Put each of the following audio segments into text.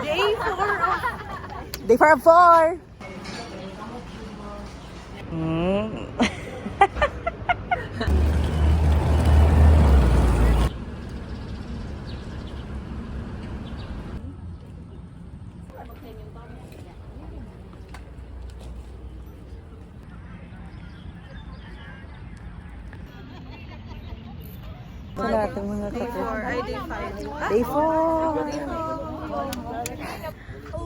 Day 4 of... Day 4 of 4. Mm. Wala natin mga Day kapatid. 4, ay day 5. Day 4.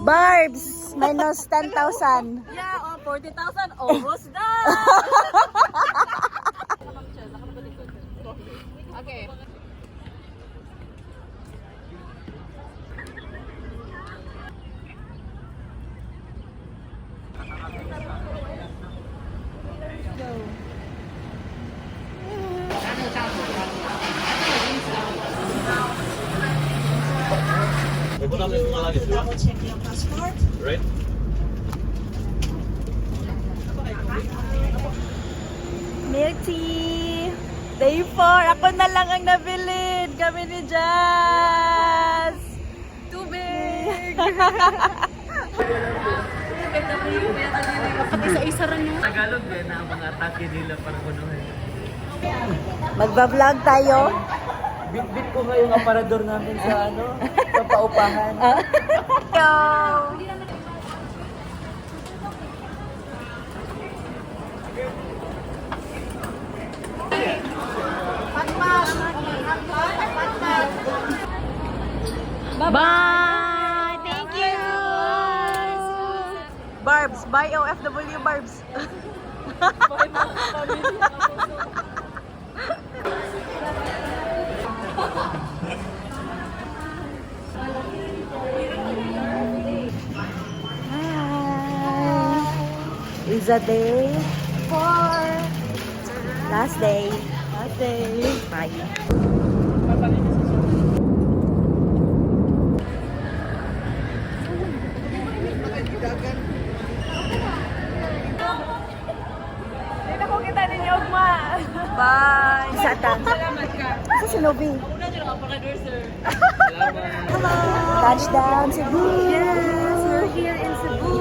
Barbs, minus 10,000. Yeah, oh, 40,000. Almost done! Okay. Double check your passport. Right? Milk tea. Day 4. Ako na lang ang nabilin. Kami ni Jazz. Tubig! Pati isa-isa rin yun. Tagalog din na ang mga atake nila para kunuhin. Magba-vlog tayo. Bit-bit ko nga yung aparador namin sa ano, sa paupahan. Yo. Bye! Thank you! Barbs, bye OFW Barbs. It's a day 4. Last day. Last day. Bye. Hindi ko kita ninyo, Ugma. Bye. Satan. Salamat ka. Sa Sinobi. Una nyo lang apakador, sir. Touchdown Cebu. Yes, we're here in Cebu.